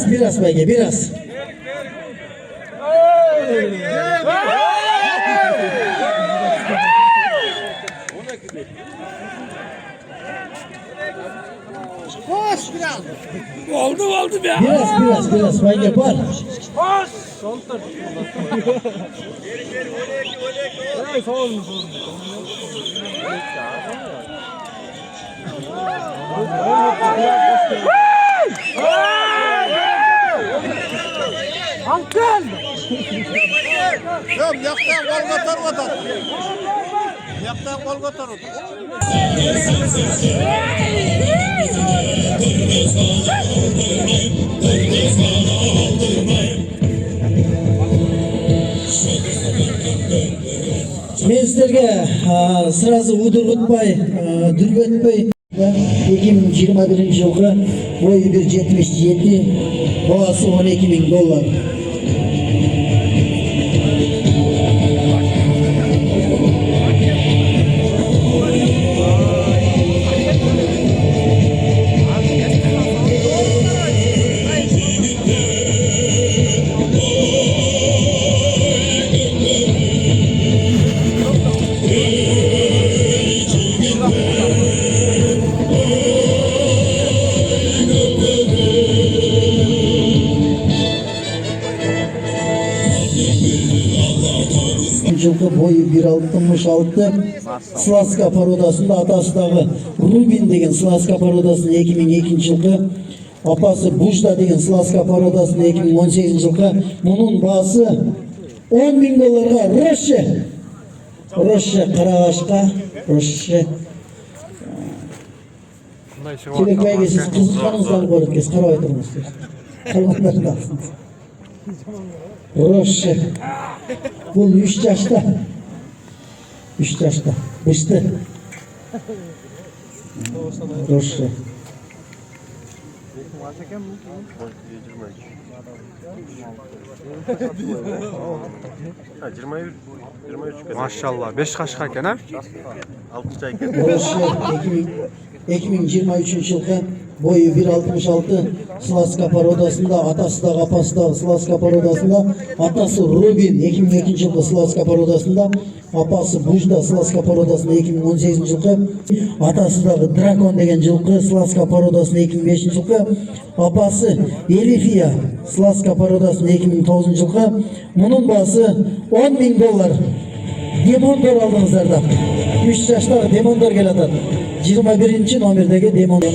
Biraz belki biraz. Koş biraz. Oldu be. Biraz belki var. Koş. Soltur. Hey, sol. Ankel. Yok yaktan kol götür otur. Yaktan kol götür otur. Men sizlarga sırası udurgutpay, durgutpay 2021-yılғы boyu 1.77, bağısı $12.000. Жылқы бойы 1.66, Сласка породасында атасыдағы Рубин деген Сласка породасының 2002 жылқы, апасы Бужда деген Сласка породасының 2018 жылқы. Мұның басы $10.000. Роше Қарағашқа, Роше. Телекбайге сіз қызыққаныңыздан көріп кез қарап айтырмыз. Қалғандарын алсыңыз. Роше. Бұл 3 жашта. 3 жашта. Бішті. Роше. Maşallah 5 kaşık eкен, ha? 6 ay eкен. Roche 2023 жылғы бойы 1.66, Сласка породасында, атасыдағы, апасыдағы Сласка породасында, атасы Рубин 2002 жылғы Сласка породасында, апасы Бужда Сласка породасында 2018 жылғы, атасыдағы Дракон деген жылқы Сласка породасында 2005 жылғы, апасы Элифия Сласка породасында 2009 жылғы. Мұның басы $10.000. Демондор алдыңыздарда. 3 жаштағы демондор келеді. 21 номердегі демондор.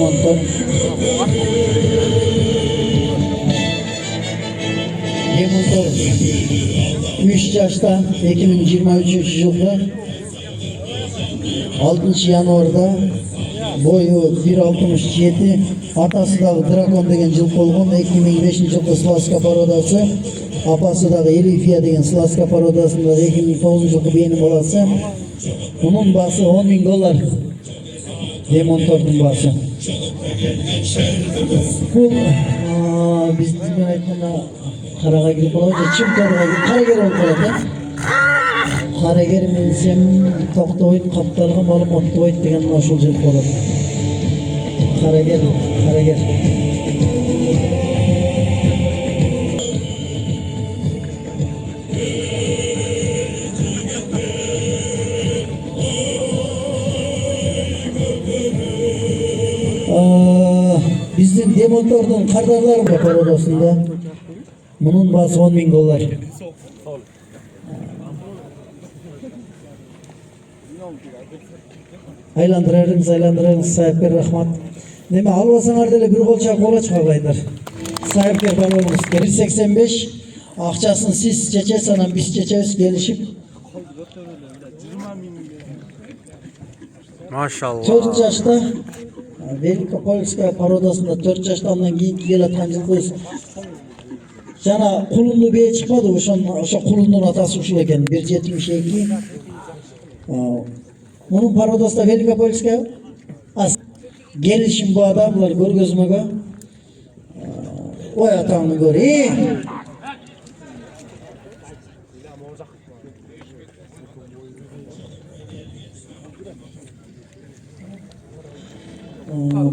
3 жашта 2023 жылғы 6 январда бойы 1.67, атасыдағы Дракон деген жылқы болған 2005 жылғы Сласка породасы, апасыдағы Элифия деген Сласка породасында 2009 жылғы бейінің баласы. Оның басы $10.000. Демонтордың басы. Бұл біздің айтқанда қараға келіп болады, чымторға келіп қарагер болып қалады. Қарагер менсем тоқтойт, қаптарға малым оттойт деген машыл жылқы болады. Қарагер. Біздің демонтордың қардарлары породасында. Мұның басы $10.000. Айландырарыңыз, сайыпкер рахмат. Неме албасаңар деле бір қолчақ бола шығағайдар. Сайыпкер балуымыз 1.85, ақшасын сіз чечес, анан біз чечес келішіп. Maşallah. 4 жашта Великопольская породасында 4 жаштан кейін келатқан жылқы. Жана құлынды бей шықпады, ошо құлындың атасы ушул екен, 1.72. Мұның породасында Великопольская. Gelişim bu adamlar gör gözüme gör. Oy atağını gör.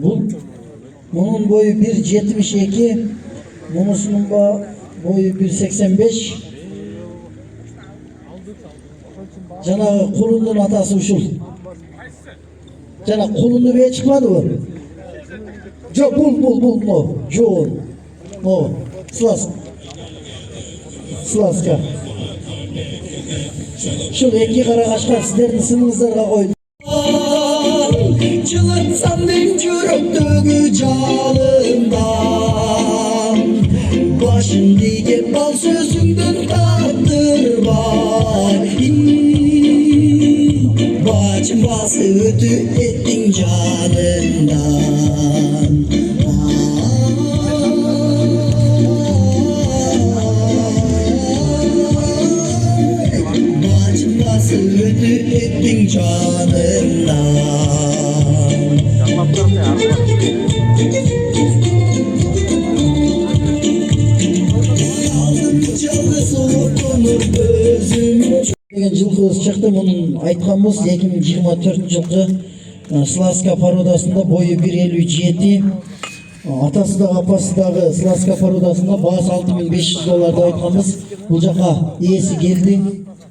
Bu Bunun boyu 1.72. Munusunun boyu 1.85. Jana kulunun atası uşul. Jana kulunu beye çıkmadı mı? Jo bul no. Jo. No. Slaska. Şu iki kara kaşkar sizlerin sınırınızlara koydum. Çılatsam çürüktüğü calından, başın dige bal sözünden tattırma. Bacım bası ötü ettin canından. Bacım bası ötü ettin canından. Деген жылқы шықты, мұның айтқанымыз 2024 жылғы Сласка породасында бойы 1.57, атасы дағы апасы дағы Сласка породасында бағасы $6.500 айтқанымыз. Бұл жаққа иесі келді.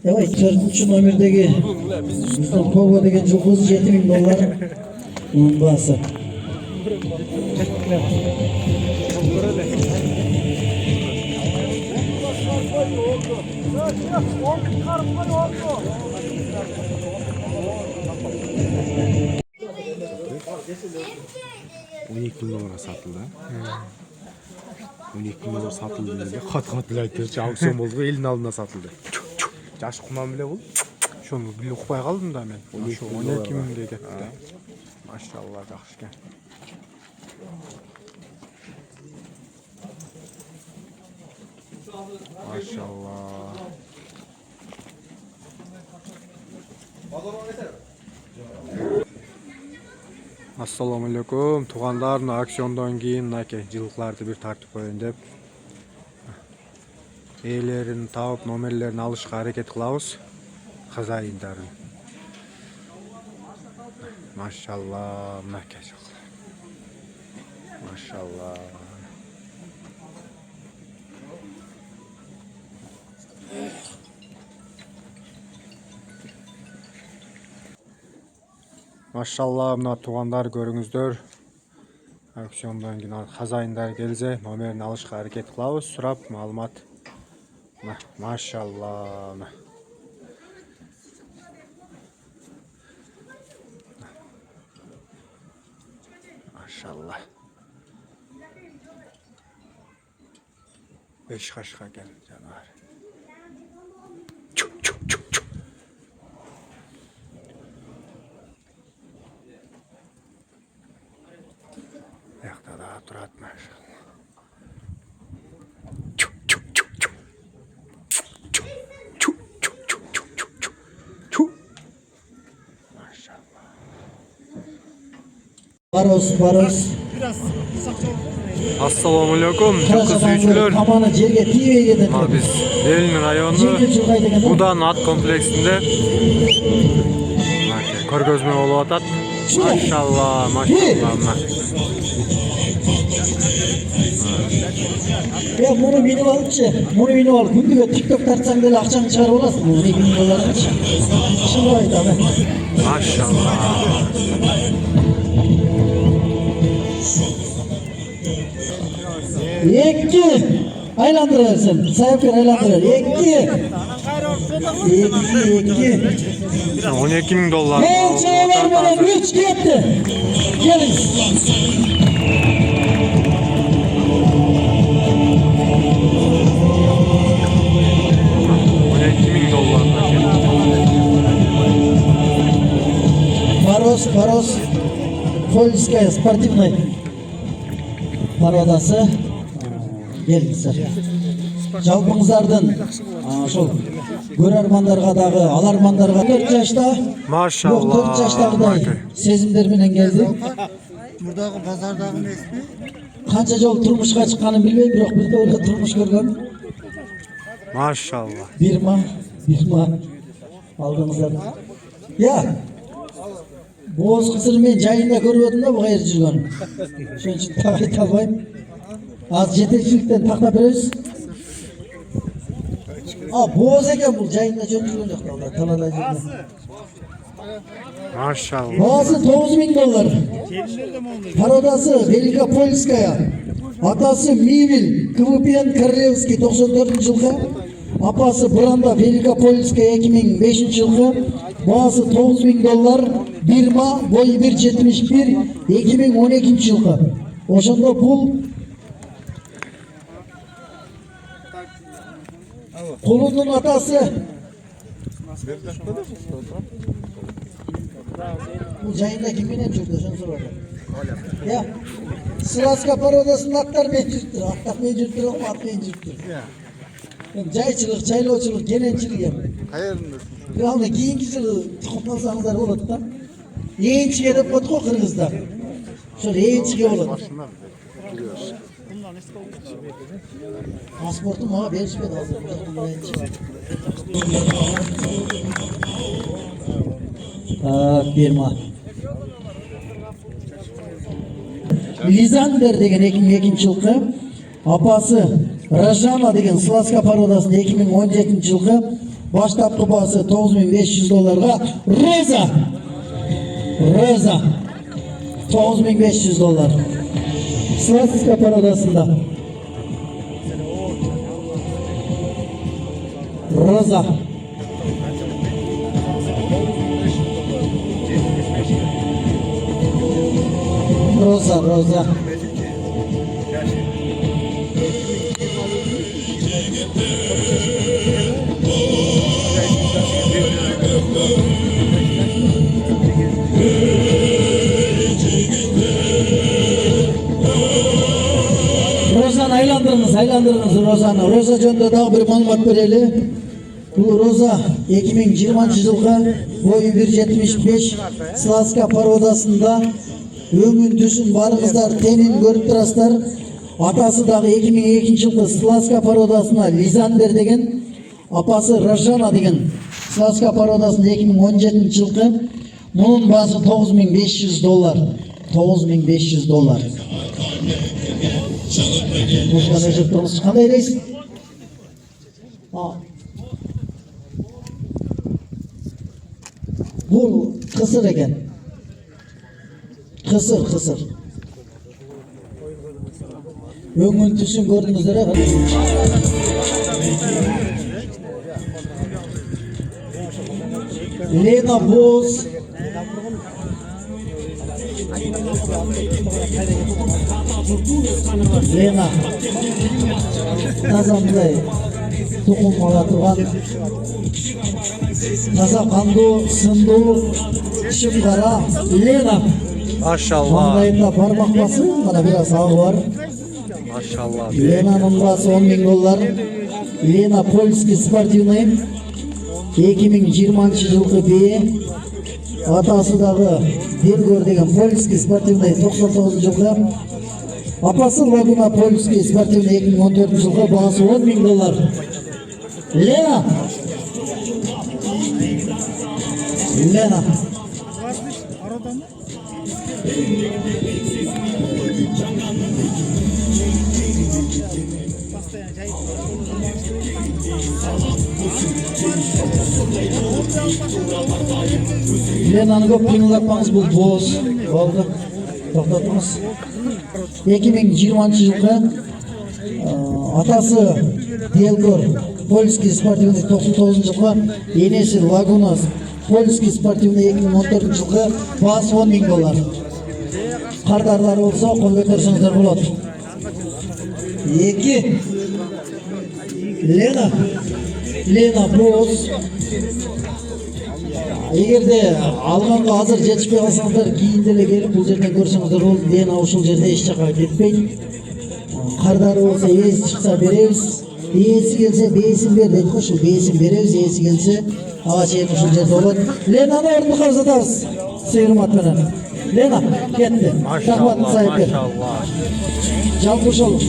4-ші номердегі біздің Пого деген жылқы $7.000 оның бағасы. $12.000 satıldı. $12.000 satıldı dedi. Kat bilaytırчы аукцион болду, элдин алдына satıldı. Жаш куман беле бул. Ошону биле укпай калдым да мен. Ошо 12.000 кетти. Машалла, жакшы экен. Машалла. Assalomu alaykum. Tug'anlarni auksiondan keyin aka жылқыларды bir tartib qo'ying deb eelerini topib nomerlerini alishga harakat qilamiz. Xazayinlarini. Mashallah, aka жылқы. Mashallah. Maşallah, mына туғандар көріңіздер. Аукциондан кейін хазайындар келсе, номерін алышқа әрекет қылабыз, сұрап, маалымат. Машалла. Машалла. 5 қашқа келді жануар. Турат, машалла. Барос. Assalomu alaykum, жылқы suyucular. Tamamı жерге тибей кетет. Biz Delin rayonu Budan at kompleksinde көргөзмө болуп атат. Maşallah. Ya bunu binip alıpçı, gündüge TikTok tartsan böyle akşam çıkar olasın. Bunu binip alıpçı. Şimdi aydı abi. Maşallah. Ekki. Aylandırırsın. Sayıpken aylandırır. Ekki. $12.000. Her şey var bana 3 gitti. Gelin. Барос. Польская спортивная пародасы. Келіңіздер. Жалпыңыздардың ошол көрермандарға дагы, алармандарға 4 жашта, Машалла. 4 жаштагыдай сезимдер менен келди. Мурдагы базардагы эмеспи? Канча жол турмушка чыкканын билбейм, бирок бирде эле турмуш көргөн. Машалла. Бирма алдыңыздар. Я Боз кысыр мен жайында көрбөдүм да буга жер жүргөн. Ошон үчүн так айта албайм. Азыр жетекчиликтен тактап беребиз. Боз экен бул жайында жүргөн жок да, талада жүргөн. Машалла. Баасы $9000. Породасы Великопольская. Атасы Мивиль, КВПН Королевский 94-жылғы. Апасы Бранда Великопольская 2005 жылғы. Баасы $9000. Бирма, бойы 1.71, 2012 жылғы. Ошондо бул Кулунун атасы. Бул жайында ким менен жүрдү, ошону сурады. Сласка породасынын аттары мен жүрүптүр, аттар мен жүрүптүр, ат мен жүрүптүр. Жайчылык, жайлоочулук, кененчилик эми. Каердесиң? Главное, кийинки жылы тукум алсаңыздар болот да. Ээнчиге деп коет го кыргыздар. Ошол ээнчиге болот. Паспорту мага беришпеди азыр. Бирма. Лизандер деген 2002 жылғы. Апасы Ражана деген Сласка породасының 2017 жылғы. Баштапкы баасы $9500. Роза $9500. Сласка породасында. Роза. Розаны айландырыңыз Розаны. Роза жөнүндө дагы бир маалымат берели. Бул Роза 2020 жылғы, бойы 1.75, Сласка породасында. Өңүн түсүн барыңыздар, тенин көрүп турасыздар. Атасы дагы 2002 жылғы Сласка породасына Лизандер деген, апасы Ражана деген Сласка породасында 2017 жылғы. Мунун баасы $9500. $9500. Бушкан өшөп турмуш, кандай дейсиз? Бул кысыр экен. Кысыр. Өңүн түсүн көрдүңүздөр. Лена Боз. Лена. Таза мындай тукум ала турган. Таза кандуу, сындуу, чымкара Лена. Машалла. Маңдайында бармак басы, мына бир аз агы бар. Машалла. Ленанын баасы $10.000. Лена польский спортивный 2020 жылғы бие. Атасы дагы Дергор деген польский спортивный 99 жылғы. Апасы Лагуна польский спортивный 2014 жылғы, баасы $10.000. Лена. Ленаны көп кыймылдатпаңыз, бул боз. Болду. Токтотуңуз. 2020 жылғы, атасы Делгор польский спортивный 99 жылғы, енесі Лагуна польский спортивный 2014 жылғы, баасы $10.000. Кардарлар болсо кол көтөрсөңүздөр болот. 2 Лена боз. Эгерде алганга азыр жетишпей калсаңыздар, кийин деле келип бул жерден көрсөңүздөр болот. Лена ушул жерде эч жака кетпейт. Кардары болсо ээси чыкса беребиз. Ээси келсе бээсин бер дейт го, ушул бээсин беребиз, ээси келсе ага чейин ушул жерде болот. Ленаны ордуна карзатабыз. Сыйырмат менен. Лена кетти. Тахматын сайып бер. Жалпы ушул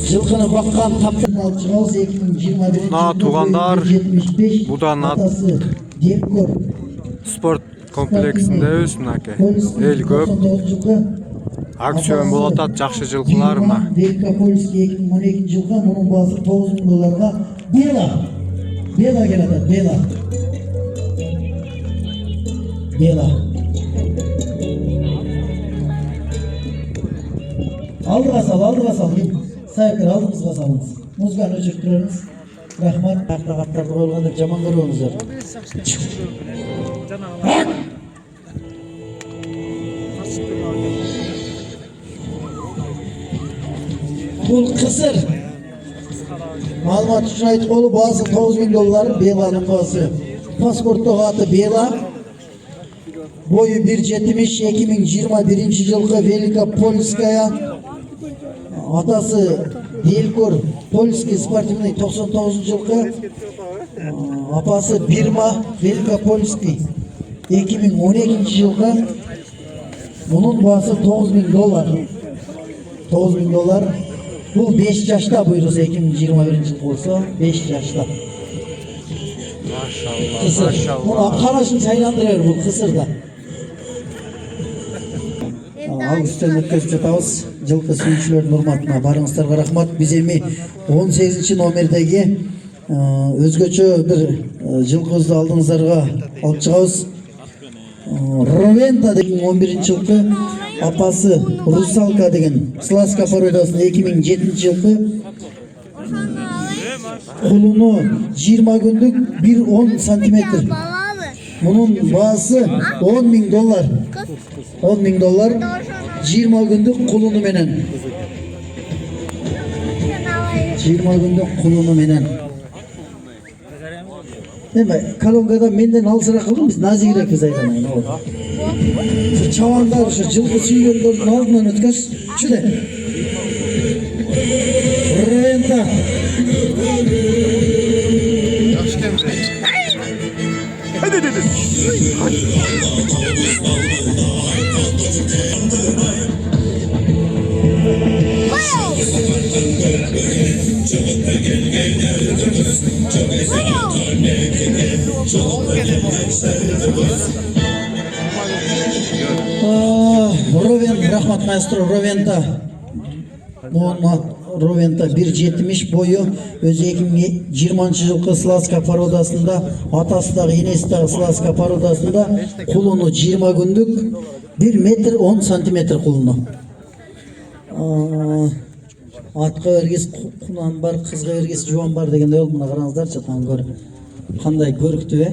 жылкыны баккан таптын алчыбыз 2021 тугандар, будан атасы Деркор спорт комплексіндебіз мынакей. Ел көп. Акцион болот ат, жакшы жылкыларма. Великопольский 2012 жылга мунун баасы $9.000 Бела. Бела келатат, Бела. Бела. Алдыға сал. Сайкыр алдымызға салыңыз. Музыканы өчүрүп турарыңыз. Рахмат. Ақтағаттарды қойылғанда жаман көріңіздер. Бұл қысыр. Малымат үшін айтып қолы басы $9.000 Беланың басы. Паспорттық аты Бела. Бойы 1.70, 2021 жылғы Великопольская. Атасы Делькор, польский спортивный 99 жылғы. Апасы Бирма, Великопольский 2012 жылғы. Мұның басы $9.000. $9.000. Бұл 5 жашта бұйырса 2021 жыл болса 5 жашта. Машалла. Мұны қарашын сайландырар бұл қысырда. Ал үстен өткізіп жатабыз. Жылқы сүйүүчүлөрдүн урматына барыңыздарга рахмат. Биз эми 18 номердеги өзгөчө бир жылкыбызды алдыңыздарга алып чыгабыз. Ровента деген 11 жылкы, апасы Русалка деген Сласка породасынын 2007 жылкы. Кулуну 20 күндүк 1.10 сантиметр. Мунун баасы $10.000. $10.000. 20 күндүк кулуну менен. 20 күндүк кулуну менен. Эми колонкада менден алысыраак кылдым, биз назигирекпиз айдан. Чабандар ушу жылкы сүйгөндөрдүн алдынан өткөз. Чүле. Рента. Ровен, рахмат маэстро, Ровента. Ровента 1.70 бойы, өзі 2020 жылқы Сласка породасында, атасы дағы, енесі дағы Сласка породасында, құлыны 20 күндік, 1 метр 10 сантиметр құлыны. Атқа өргес құнан бар, қызға өргес жуан бар дегенде ол, мұна қараңыздар, жатқан көріп. Қандай көрікті бе?